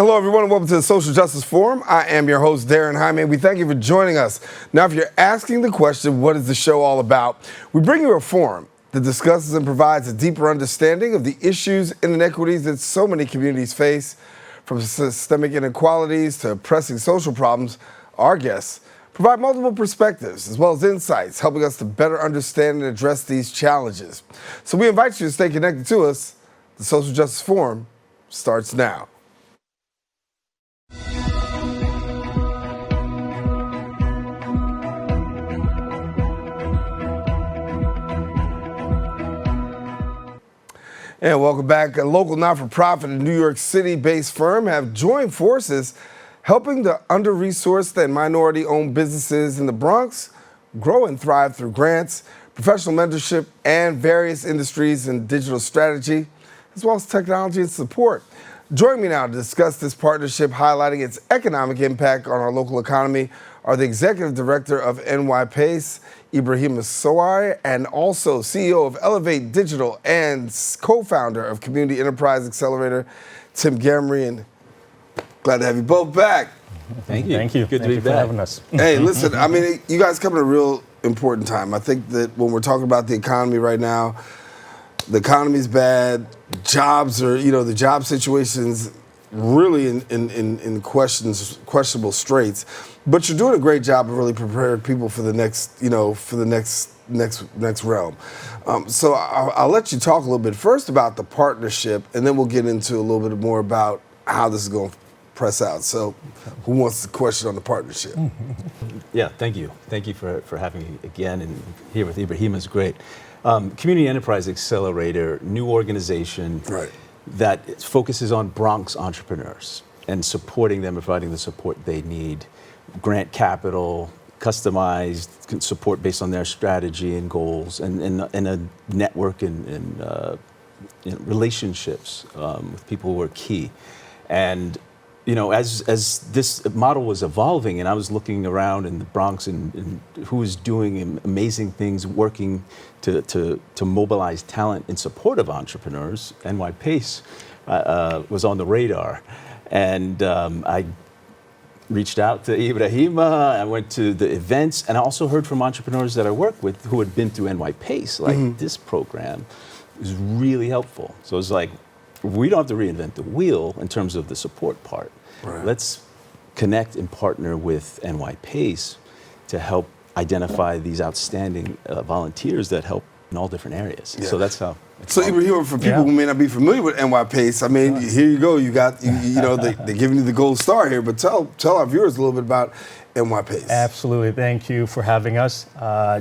Hello, everyone, and welcome to the Social Justice Forum. I am your host, Daren Jaime. We thank you for joining us. Now, if you're asking the question, what is the show all about? We bring you a forum that discusses and provides a deeper understanding of the issues and inequities that so many communities face. From systemic inequalities to pressing social problems, our guests provide multiple perspectives as well as insights, helping us to better understand and address these challenges. So we invite you to stay connected to us. The Social Justice Forum starts now. And welcome back. A local not-for-profit and New York City-based firm have joined forces helping the under-resourced and minority-owned businesses in the Bronx grow and thrive through grants, professional mentorship, and various industries and digital strategy, as well as technology and support. Joining me now to discuss this partnership highlighting its economic impact on our local economy are the Executive Director of NYPACE, Ibrahima Souare, and also CEO of Elevate Digital and co-founder of Community Enterprise Accelerator, Tim Gamory. And glad to have you both back. Thank you. Thank you. Good to be back. For having us. Hey, listen, I mean, you guys come at a real important time. I think that when we're talking about the economy right now, the economy's bad, jobs are, the job situation's really in questionable straits. But you're doing a great job of really preparing people for the next realm. So I'll let you talk a little bit first about the partnership, and then we'll get into a little bit more about how this is going to press out. So who wants the question on the partnership? Yeah, thank you. Thank you for having me again, and here with Ibrahima is great. Community Enterprise Accelerator, new organization that focuses on Bronx entrepreneurs and supporting them, providing the support they need. Grant capital, customized support based on their strategy and goals, and a network and relationships with people who are key. And as this model was evolving, and I was looking around in the Bronx and who was doing amazing things, working to mobilize talent in support of entrepreneurs, NYPACE was on the radar. And I reached out to Ibrahima, I went to the events, and I also heard from entrepreneurs that I work with who had been through NYPACE, like this program is really helpful. So it's like, we don't have to reinvent the wheel in terms of the support part. Right. Let's connect and partner with NYPACE to help identify these outstanding volunteers that help in all different areas. Yeah. So that's how. So Ibrahima, for people who may not be familiar with NYPACE, I mean, here you go. You got, they're giving you the gold star here, but tell our viewers a little bit about NYPACE. Absolutely. Thank you for having us.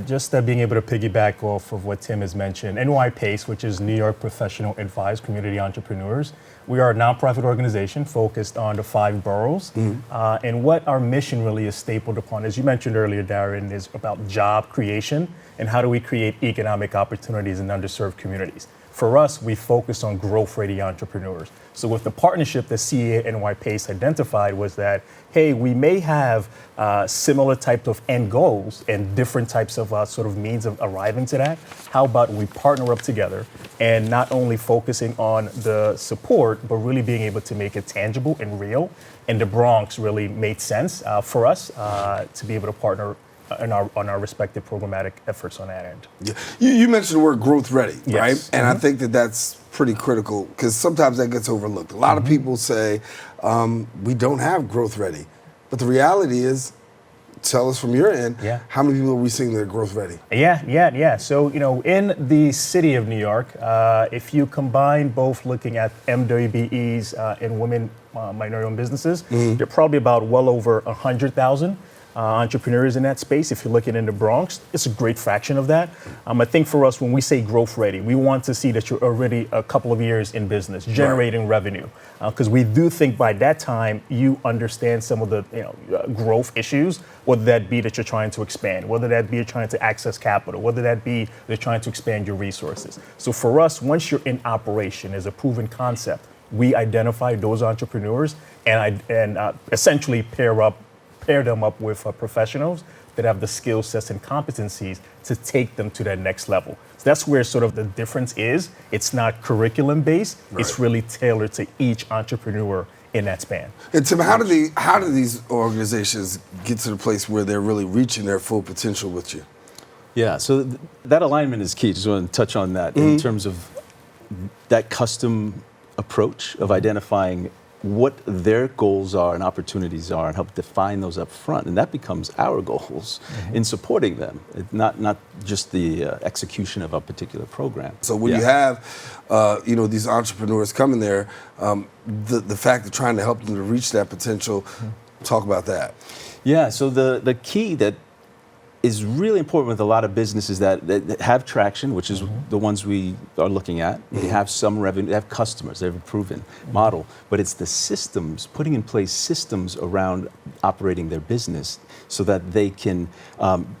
Just being able to piggyback off of what Tim has mentioned, NYPACE, which is New York Professional Advised Community Entrepreneurs, we are a nonprofit organization focused on the 5 boroughs. And what our mission really is stapled upon, as you mentioned earlier, Daren, is about job creation and how do we create economic opportunities in underserved communities. For us, we focus on growth-ready entrepreneurs. So with the partnership that CEA and NYPACE identified was that, hey, we may have similar types of end goals and different types of sort of means of arriving to that. How about we partner up together and not only focusing on the support, but really being able to make it tangible and real. And the Bronx really made sense for us to be able to partner on our respective programmatic efforts on that end. Yeah. You mentioned the word growth ready, right? And I think that's pretty critical because sometimes that gets overlooked. A lot of people say we don't have growth ready, but the reality is, tell us from your end, how many people are we seeing that are growth ready? Yeah. So, in the city of New York, if you combine both looking at MWBEs and women minority-owned businesses, there are probably about well over 100,000 entrepreneurs in that space. If you're looking in the Bronx, it's a great fraction of that. I think for us, when we say growth ready, we want to see that you're already a couple of years in business, generating revenue. Because we do think by that time, you understand some of the growth issues, whether that be that you're trying to expand, whether that be you're trying to access capital, whether that be you're trying to expand your resources. So for us, once you're in operation as a proven concept, we identify those entrepreneurs and essentially pair them up with professionals that have the skill sets and competencies to take them to that next level. So that's where sort of the difference is. It's not curriculum based. Right. It's really tailored to each entrepreneur in that span. And Tim, how do these organizations get to the place where they're really reaching their full potential with you? Yeah, so that alignment is key. Just want to touch on that in terms of that custom approach of identifying what their goals are and opportunities are and help define those up front. And that becomes our goals in supporting them, not just the execution of a particular program. So when you have, these entrepreneurs coming there, the fact of trying to help them to reach that potential, talk about that. Yeah, so the key that is really important with a lot of businesses that have traction, which is the ones we are looking at. They have some revenue, they have customers, they have a proven model, but it's the systems, putting in place systems around operating their business so that they can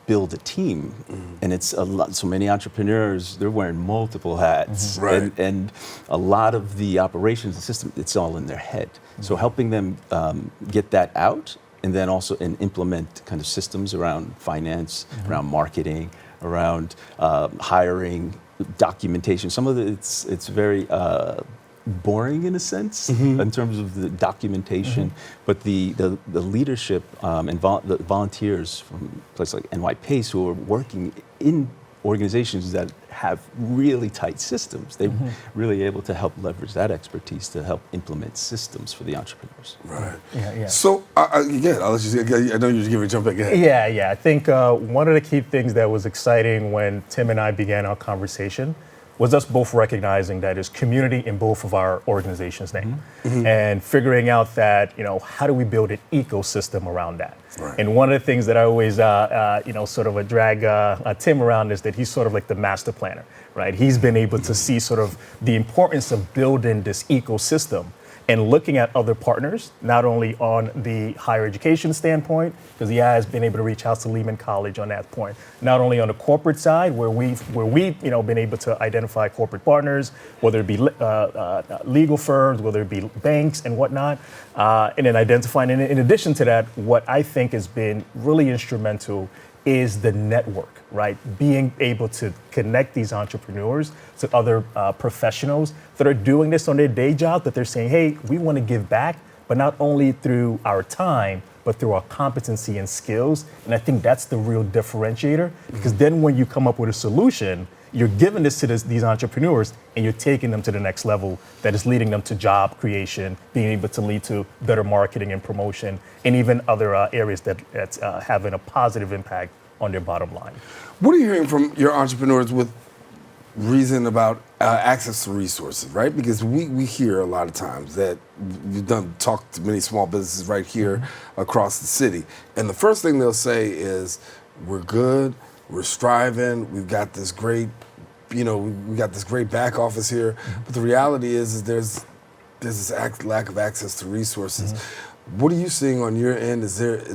build a team. And it's a lot, so many entrepreneurs, they're wearing multiple hats. Right. And a lot of the operations, the system, it's all in their head. So helping them get that out, and then also implement kind of systems around finance, around marketing, around hiring, documentation. Some of it's very boring in a sense in terms of the documentation, but the leadership and the volunteers from places like NYPACE who are working in organizations that have really tight systems. They're really able to help leverage that expertise to help implement systems for the entrepreneurs. Right. Yeah. So, again, I'll let you, I know you're giving a jump back ahead. Yeah. I think one of the key things that was exciting when Tim and I began our conversation was us both recognizing that there's community in both of our organizations' name, and figuring out that, how do we build an ecosystem around that? Right. And one of the things that I always, sort of drag Tim around is that he's sort of like the master planner, right? He's been able to see sort of the importance of building this ecosystem and looking at other partners, not only on the higher education standpoint, because he has been able to reach out to Lehman College on that point, not only on the corporate side, where we've been able to identify corporate partners, whether it be legal firms, whether it be banks and whatnot, and then identifying. And in addition to that, what I think has been really instrumental is the network, right? Being able to connect these entrepreneurs to other professionals that are doing this on their day job, that they're saying, hey, we want to give back, but not only through our time, but through our competency and skills. And I think that's the real differentiator, because then when you come up with a solution, you're giving this to these entrepreneurs and you're taking them to the next level that is leading them to job creation, being able to lead to better marketing and promotion, and even other areas that's having a positive impact on their bottom line. What are you hearing from your entrepreneurs with reason about access to resources, right? Because we hear a lot of times that you've talked to many small businesses right here across the city, and the first thing they'll say is, we're good, we're striving, we've got this great, we got this great back office here, but the reality is there's this lack of access to resources. What are you seeing on your end?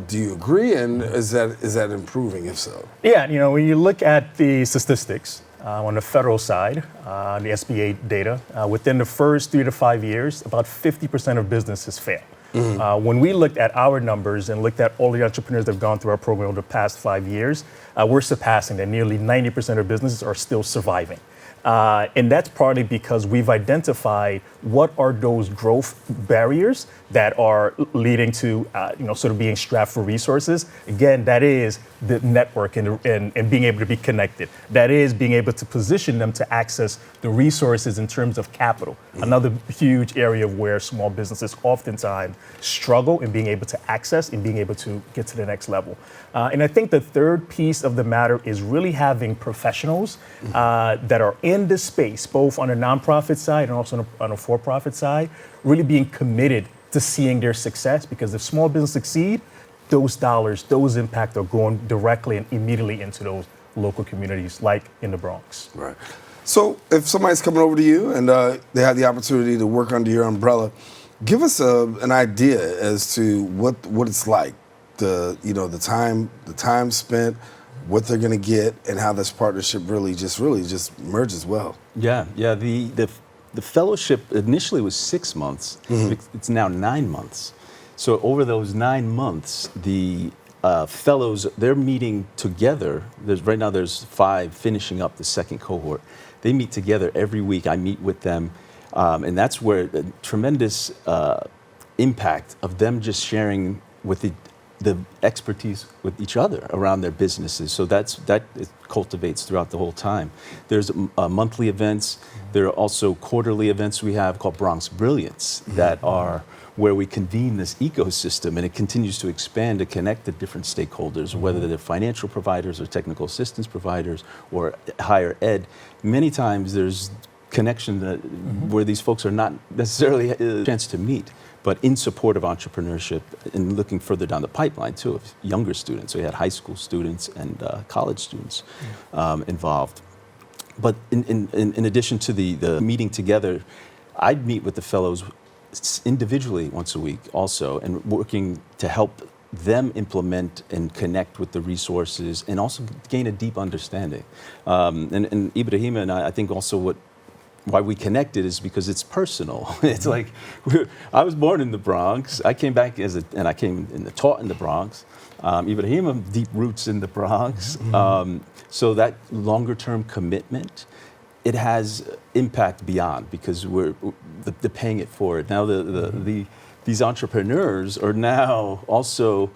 Do you agree, and is that improving, if so? Yeah, when you look at the statistics on the federal side, the SBA data, within the first 3 to 5 years, about 50% of businesses fail. When we looked at our numbers and looked at all the entrepreneurs that have gone through our program over the past 5 years, we're surpassing that. Nearly 90% of businesses are still surviving. And that's partly because we've identified what are those growth barriers that are leading to, sort of being strapped for resources. Again, that is the network and being able to be connected. That is being able to position them to access the resources in terms of capital. Another huge area where small businesses oftentimes struggle in being able to access and being able to get to the next level. And I think the third piece of the matter is really having professionals that are in this space, both on a nonprofit side and also on a for-profit side, really being committed to seeing their success, because if small business succeed, those dollars, those impact are going directly and immediately into those local communities, like in the Bronx. Right. So if somebody's coming over to you and they have the opportunity to work under your umbrella, give us an idea as to what it's like, the time spent, what they're going to get, and how this partnership really just merges well. Yeah. The fellowship initially was 6 months. It's now 9 months. So over those 9 months, the fellows, they're meeting together. Right now there's 5 finishing up the second cohort. They meet together every week. I meet with them, and that's where the tremendous impact of them just sharing with the expertise with each other around their businesses. So that it cultivates throughout the whole time. There's monthly events. There are also quarterly events we have called Bronx Brilliance that are where we convene this ecosystem, and it continues to expand to connect the different stakeholders, whether they're financial providers or technical assistance providers or higher ed. Many times there's connection that where these folks are not necessarily a chance to meet, but in support of entrepreneurship and looking further down the pipeline too of younger students. So we had high school students and college students involved. But in addition to the meeting together, I'd meet with the fellows individually once a week also, and working to help them implement and connect with the resources and also gain a deep understanding. And Ibrahima and I think also why we connected is because it's personal. It's like, I was born in the Bronx. I came back and I came taught in the Bronx. Ibrahima, deep roots in the Bronx. So that longer term commitment, it has impact beyond because we're paying it forward. Now these entrepreneurs are now also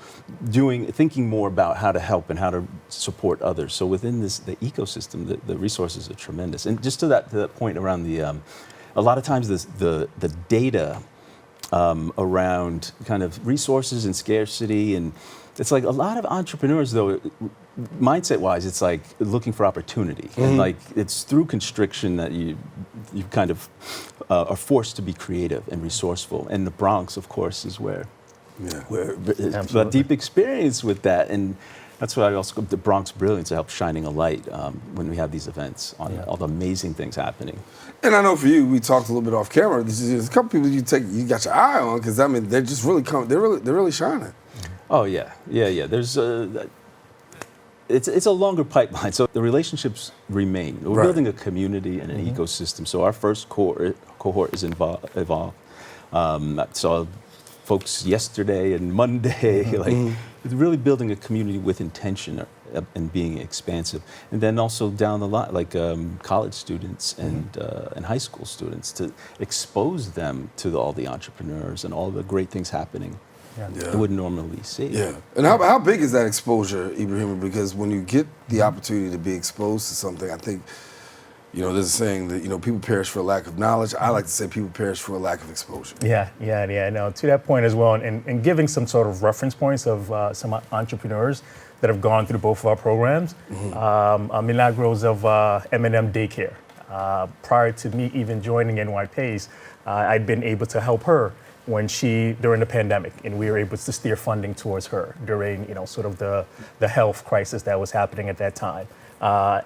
thinking more about how to help and how to support others. So within the ecosystem, the resources are tremendous. And just to that point around a lot of times the data around kind of resources and scarcity, and it's like a lot of entrepreneurs though, mindset-wise, it's like looking for opportunity, and like it's through constriction that you kind of are forced to be creative and resourceful. And the Bronx, of course, is where it's a deep experience with that, and that's why I also the Bronx Brilliance to help shining a light when we have these events on all the amazing things happening. And I know for you, we talked a little bit off camera. There's a couple people you got your eye on because I mean they're just really they're really shining. Oh yeah. There's it's a longer pipeline, so the relationships remain. We're building a community and an ecosystem. So our first cohort is evolved. I saw folks yesterday and Monday, it's really building a community with intention and being expansive. And then also down the line, like college students and high school students, to expose them to all the entrepreneurs and all the great things happening. You wouldn't normally see. Yeah. And how big is that exposure, Ibrahima? Because when you get the opportunity to be exposed to something, I think, there's a saying that, people perish for a lack of knowledge. I like to say people perish for a lack of exposure. Yeah. No, to that point as well, and giving some sort of reference points of some entrepreneurs that have gone through both of our programs. Milagros of M&M Daycare. Prior to me even joining NYPACE, I'd been able to help her during the pandemic, and we were able to steer funding towards her during, sort of the health crisis that was happening at that time.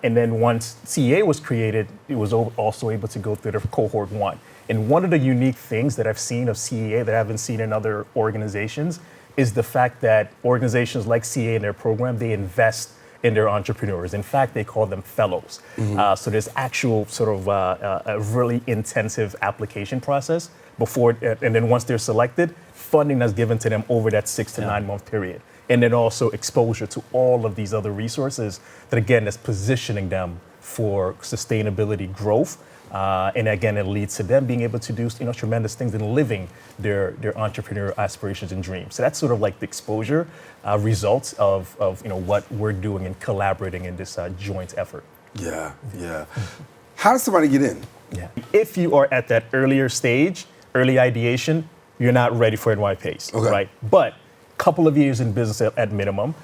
And then once CEA was created, it was also able to go through the cohort 1. And one of the unique things that I've seen of CEA that I haven't seen in other organizations is the fact that organizations like CEA in their program, they invest in their entrepreneurs. In fact, they call them fellows. So there's actual sort of a really intensive application process before, and then once they're selected, funding that's given to them over that 6 to 9 month period. And then also exposure to all of these other resources that, again, is positioning them for sustainability growth. And again, it leads to them being able to do tremendous things and living their entrepreneurial aspirations and dreams. So that's sort of like the exposure results of what we're doing and collaborating in this joint effort. Yeah. How does somebody get in? Yeah. If you are at that earlier stage, early ideation, you're not ready for NYPACE, right? But a couple of years in business at minimum,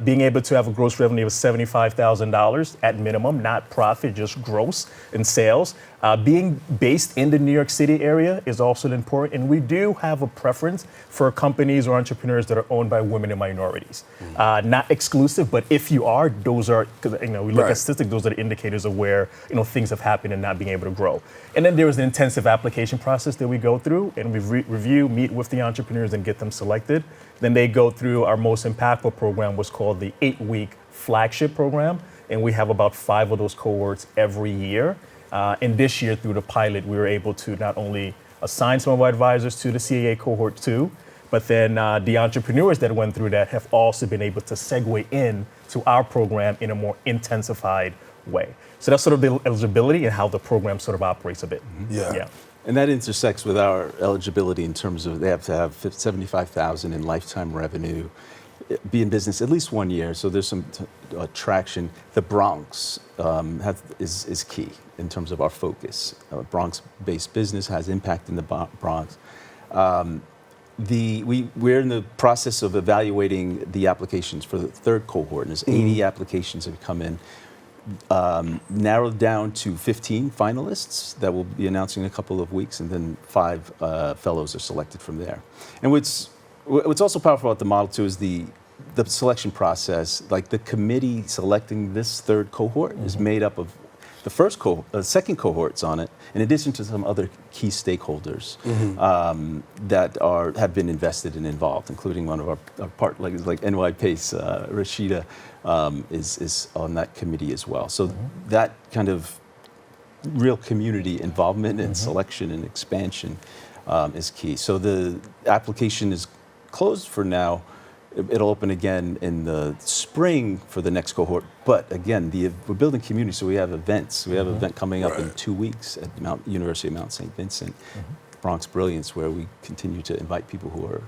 being able to have a gross revenue of $75,000 at minimum, not profit, just gross in sales. Being based in the New York City area is also important, and we do have a preference for companies or entrepreneurs that are owned by women and minorities. Not exclusive, but if you are, those are, because we look at statistics, those are the indicators of where things have happened and not being able to grow. And then there is an intensive application process that we go through, and we review, meet with the entrepreneurs, and get them selected. Then they go through our most impactful program, what's called the 8-week flagship program, and we have about 5 of those cohorts every year. And this year, through the pilot, we were able to not only assign some of our advisors to the CEA cohort 2, but then the entrepreneurs that went through that have also been able to segue in to our program in a more intensified way. So that's sort of the eligibility and how the program sort of operates a bit. Yeah. And that intersects with our eligibility in terms of they have to have 75,000 in lifetime revenue, be in business at least 1 year. So there's some traction. The Bronx is key in terms of our focus. Bronx-based business has impact in the Bronx. We're in the process of evaluating the applications for the third cohort, and there's 80 applications that have come in. Narrowed down to 15 finalists that we'll be announcing in a couple of weeks, and then 5 fellows are selected from there. And what's also powerful about the model too is the selection process. Like the committee selecting this third cohort is made up of the second cohort's on it, in addition to some other key stakeholders that have been invested and involved, including one of our partners like NYPACE, Rashida is on that committee as well. So that kind of real community involvement and selection and expansion is key. So the application is closed for now. It'll open again in the spring for the next cohort. But again, we're building community, so we have events. We have an event coming up in 2 weeks at University of Mount St. Vincent, Bronx Brilliance, where we continue to invite people who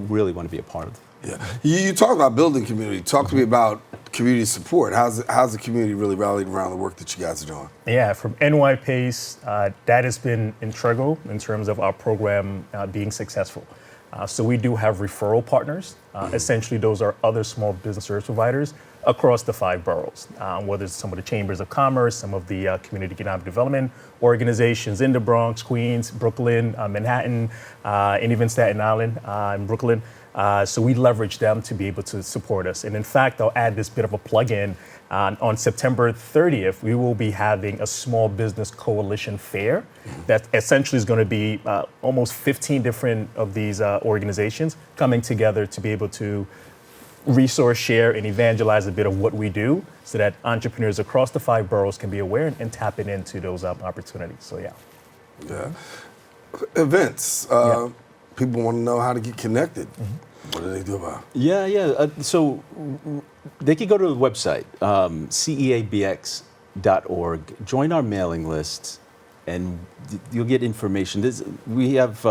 really want to be a part of it. Yeah, you talk about building community. Talk to me about community support. How's the community really rallied around the work that you guys are doing? Yeah, from NYPACE, that has been integral in terms of our program being successful. So we do have referral partners. Essentially, those are other small business service providers across the 5 boroughs, whether it's some of the chambers of commerce, some of the community economic development organizations in the Bronx, Queens, Brooklyn, Manhattan, and even Staten Island and Brooklyn. So we leverage them to be able to support us. And in fact, I'll add this bit of a plug-in. On September 30th, we will be having a small business coalition fair that essentially is going to be almost 15 different of these organizations coming together to be able to resource share and evangelize a bit of what we do so that entrepreneurs across the 5 boroughs can be aware and tapping into those opportunities. So, yeah. Events. People want to know how to get connected. What do they do about it? So they can go to the website, ceabx.org, join our mailing list, and you'll get information. We have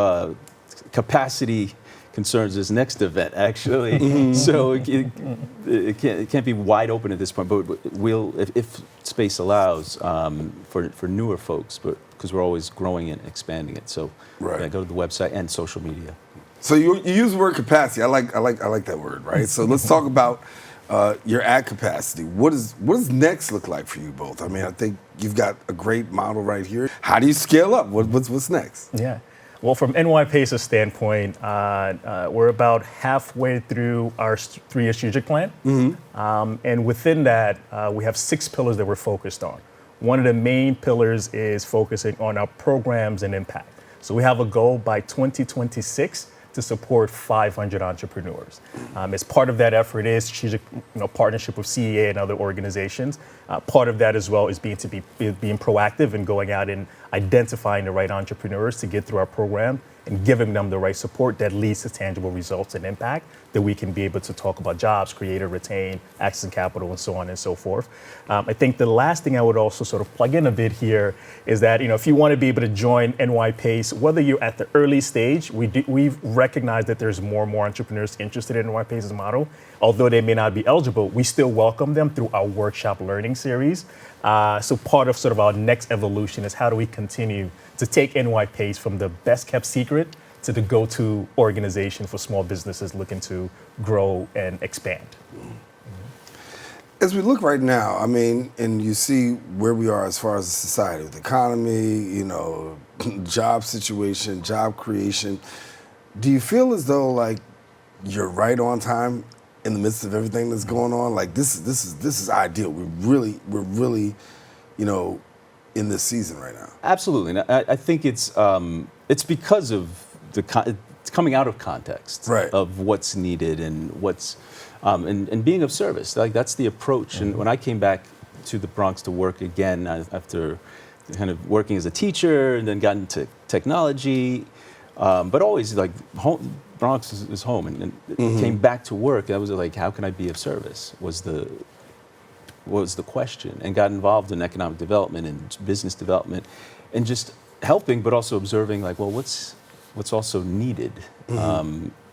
capacity concerns this next event, actually. So it can't be wide open at this point, but we'll, if space allows, for newer folks, but because we're always growing and expanding it. So go to the website and social media. So you use the word capacity. I like that word, right? So let's talk about your at capacity. What does next look like for you both? I mean, I think you've got a great model right here. How do you scale up? What's next? Yeah. Well, from NYPACE's standpoint, we're about halfway through our 3-year strategic plan. And within that, we have 6 pillars that we're focused on. One of the main pillars is focusing on our programs and impact. So we have a goal by 2026 to support 500 entrepreneurs. As part of that effort is strategic partnership with CEA and other organizations. Part of that as well is being proactive and going out and identifying the right entrepreneurs to get through our program and giving them the right support that leads to tangible results and impact that we can be able to talk about jobs, create or retain, access capital, and so on and so forth. I think the last thing I would also sort of plug in a bit here is that if you want to be able to join NYPACE, whether you're at the early stage, we've recognized that there's more and more entrepreneurs interested in NYPACE's model. Although they may not be eligible, we still welcome them through our workshop learning series. So part of sort of our next evolution is how do we continue to take NYPACE from the best kept secret to the go-to organization for small businesses looking to grow and expand. As we look right now, I mean, and you see where we are as far as a society, with the economy, job situation, job creation, do you feel as though like you're right on time in the midst of everything that's going on? Like this is ideal. We're really, in this season right now. Absolutely, and I think it's because of it's coming out of context of what's needed and what's and being of service. Like that's the approach. And when I came back to the Bronx to work again after kind of working as a teacher and then got into technology, but always like home. Bronx is home, and came back to work. I was like, how can I be of service? Was the question, and got involved in economic development and business development, and just helping, but also observing, like, well, what's also needed,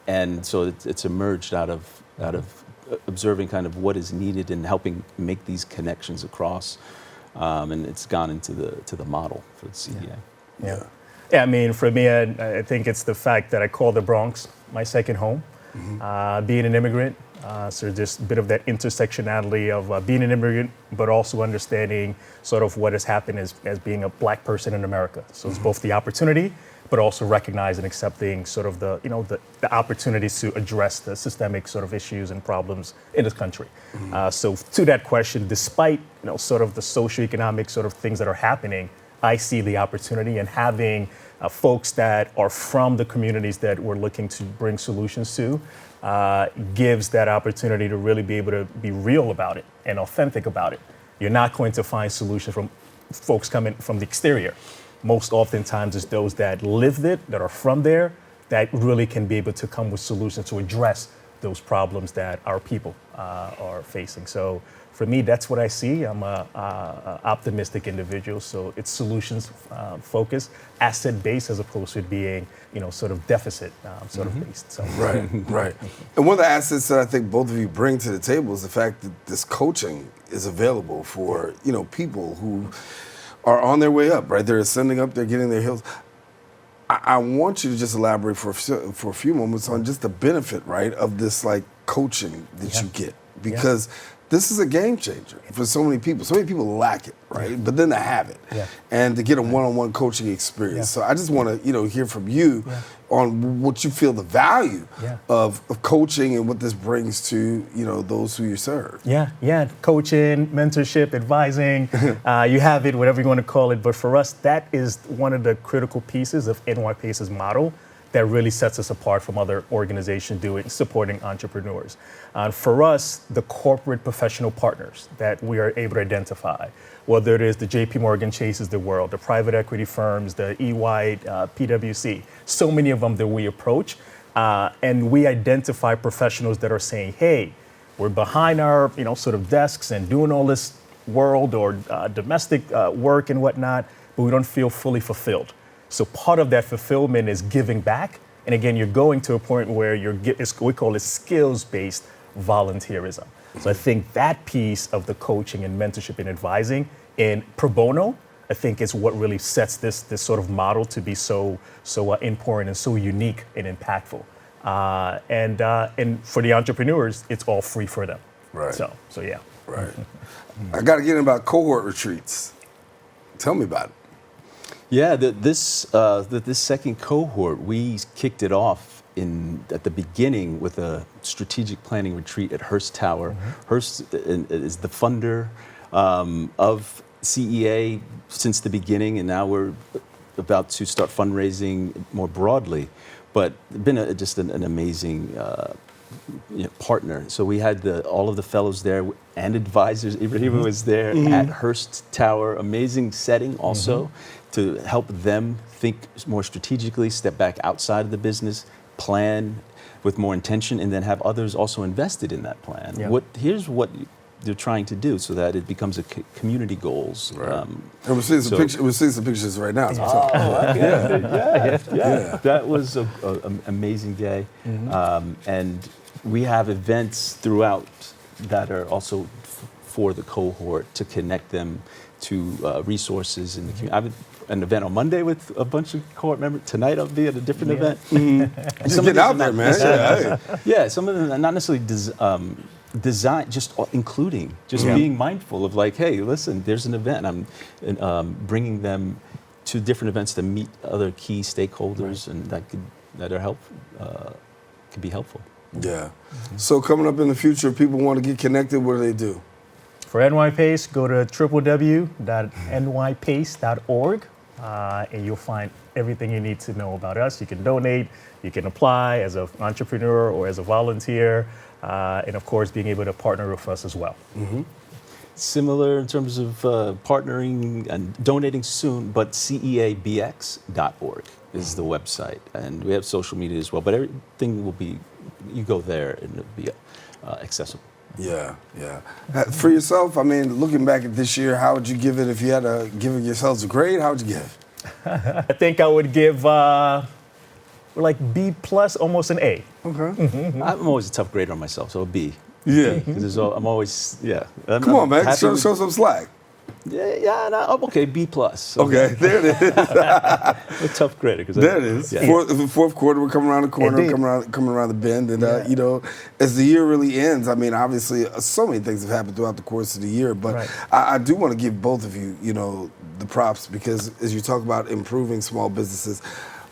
and so it's emerged out of observing kind of what is needed and helping make these connections across, and it's gone into the model for the CEA. Yeah. I mean, for me, I think it's the fact that I call the Bronx my second home. Being an immigrant, so just a bit of that intersectionality of being an immigrant, but also understanding sort of what has happened as being a black person in America. So it's both the opportunity, but also recognizing and accepting sort of the opportunities to address the systemic sort of issues and problems in this country. So to that question, despite sort of the socioeconomic sort of things that are happening, I see the opportunity, and having folks that are from the communities that we're looking to bring solutions to gives that opportunity to really be able to be real about it and authentic about it. You're not going to find solutions from folks coming from the exterior. Most oftentimes it's those that lived it, that are from there, that really can be able to come with solutions to address those problems that our people are facing. So for me, that's what I see. I'm a optimistic individual, so it's solutions focused, asset based, as opposed to it being, sort of deficit sort of based. So. Right. And one of the assets that I think both of you bring to the table is the fact that this coaching is available for people who are on their way up. Right, they're ascending up, they're getting their heels. I want you to just elaborate for a few moments on just the benefit, right, of this like coaching that you get, because this is a game changer for so many people. So many people lack it, right? But then to have it and to get a one-on-one coaching experience. So I just want to, hear from you on what you feel the value of coaching and what this brings to, those who you serve. Coaching, mentorship, advising, you have it, whatever you want to call it. But for us, that is one of the critical pieces of NYPACE's model that really sets us apart from other organizations supporting entrepreneurs. For us, the corporate professional partners that we are able to identify, whether it is the JP Morgan Chases of the world, the private equity firms, the EY, PwC, so many of them that we approach, and we identify professionals that are saying, hey, we're behind our sort of desks and doing all this world or domestic work and whatnot, but we don't feel fully fulfilled. So part of that fulfillment is giving back. And again, you're going to a point where we call it skills-based volunteerism. So I think that piece of the coaching and mentorship and advising in pro bono, I think is what really sets this sort of model to be so important and so unique and impactful. And for the entrepreneurs, it's all free for them. Right. So yeah. Right. I got to get in about cohort retreats. Tell me about it. Yeah, this second cohort, we kicked it off at the beginning with a strategic planning retreat at Hearst Tower. Hearst is the funder of CEA since the beginning, and now we're about to start fundraising more broadly. But been just an amazing partner. So we had all of the fellows there and advisors. Ibrahima was there at Hearst Tower. Amazing setting also to help them think more strategically, step back outside of the business, plan with more intention, and then have others also invested in that plan. Here's what they're trying to do so that it becomes a community goals. Right. And we're seeing some pictures right now. That was an amazing day. And we have events throughout that are also for the cohort to connect them to resources in the community. I have an event on Monday with a bunch of cohort members. Tonight I'll be at a different event. And some get out there, man. Some of them are not necessarily design, just including, just being mindful of like, hey, listen, there's an event. I'm bringing them to different events to meet other key stakeholders, and that are helpful, could be helpful. Yeah. So coming up in the future, if people want to get connected, what do they do? For NYPACE, go to www.nypace.org, and you'll find everything you need to know about us. You can donate, you can apply as an entrepreneur or as a volunteer, and of course, being able to partner with us as well. Similar in terms of partnering and donating soon, but ceabx.org is the website. And we have social media as well, but everything will be, you go there and it'll be accessible. Yeah. For yourself, I mean, looking back at this year, how would you give it if you had to give yourselves a grade? How would you give? I think I would give like B plus, almost an A. Okay. I'm always a tough grader on myself, so a B. Yeah. Because I'm always, yeah. Come on, man. Show some slack. Yeah, no, I'm okay, B plus. Okay, there it is. I'm a tough grader. There it is. Yeah. Fourth quarter, we're coming around the corner, Indeed. coming around the bend. And, you know, as the year really ends, I mean, obviously, so many things have happened throughout the course of the year. But Right. I do want to give both of you, you know, the props because as you talk about improving small businesses,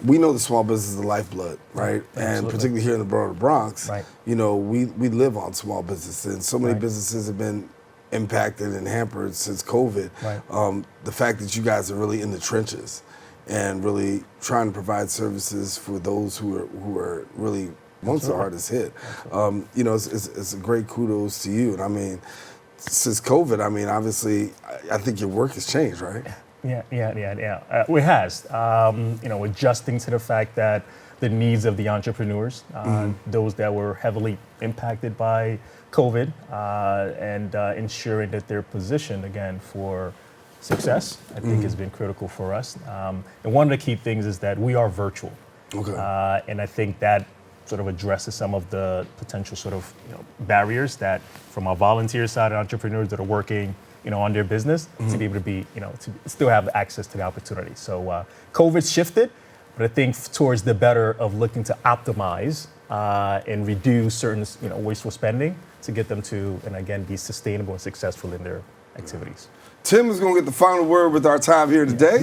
we know the small business is the lifeblood, right? And Absolutely. particularly here in the borough of the Bronx, Right. you know, we live on small businesses. And so many Right. businesses have been impacted and hampered since COVID. Right. The fact that you guys are really in the trenches and really trying to provide services for those who are really amongst the hardest hit. You know, it's a great kudos to you. And I mean, since COVID, I mean, obviously, I think your work has changed, right? Yeah. It has. You know, adjusting to the fact that the needs of the entrepreneurs, those that were heavily impacted by COVID, and ensuring that they're positioned again for success, I think has been critical for us. And one of the key things is that we are virtual. Okay. And I think that sort of addresses some of the potential sort of barriers that from our volunteer side, entrepreneurs that are working on their business to be able to be, to still have access to the opportunity. So COVID's shifted, but I think towards the better of looking to optimize and reduce certain, wasteful spending to get them to, and again, be sustainable and successful in their activities. Tim is going to get the final word with our time here today.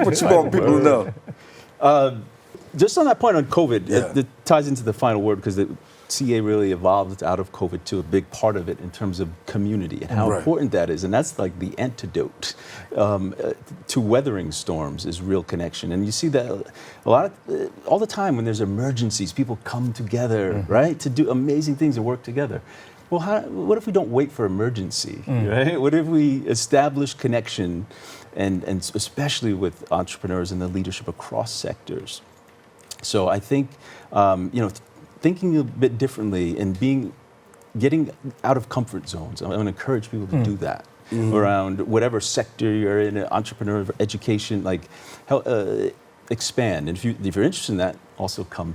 What you want people to know? Just on that point on COVID, Yeah. it ties into the final word because the CEA really evolved out of COVID too. A big part of it in terms of community and how Right. important that is. And that's like the antidote to weathering storms is real connection. And you see that all the time when there's emergencies, people come together, right, to do amazing things and work together. Well, what if we don't wait for emergency, right? What if we establish connection, and especially with entrepreneurs and the leadership across sectors? So I think, thinking a bit differently and getting out of comfort zones. I'm going to encourage people to do that around whatever sector you're in, entrepreneur, education, expand. And if you're interested in that, also come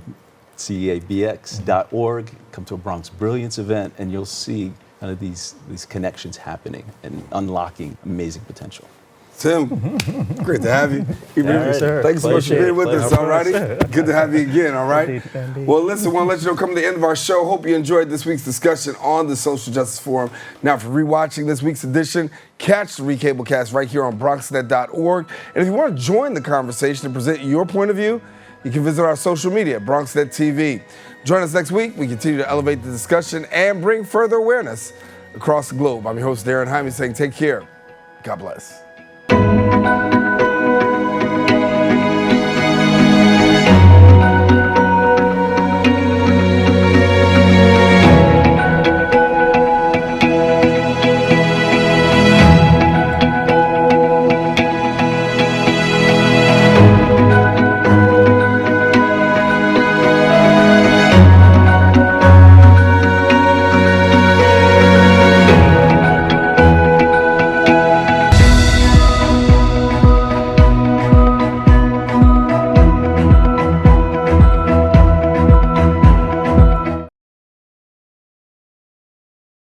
CEABX.org, come to a Bronx Brilliance event, and you'll see kind of these connections happening and unlocking amazing potential. Tim, great to have you. Right, sir. Thanks so much for being with us, Pleasure. all righty? Good to have you again, all right? Indeed. Well, listen, I want to let you know, coming to the end of our show, hope you enjoyed this week's discussion on the Social Justice Forum. Now, for rewatching this week's edition, catch the Recablecast right here on BronxNet.org. And if you want to join the conversation and present your point of view, you can visit our social media at BronxNet TV. Join us next week. We continue to elevate the discussion and bring further awareness across the globe. I'm your host, Daren Jaime, saying take care. God bless.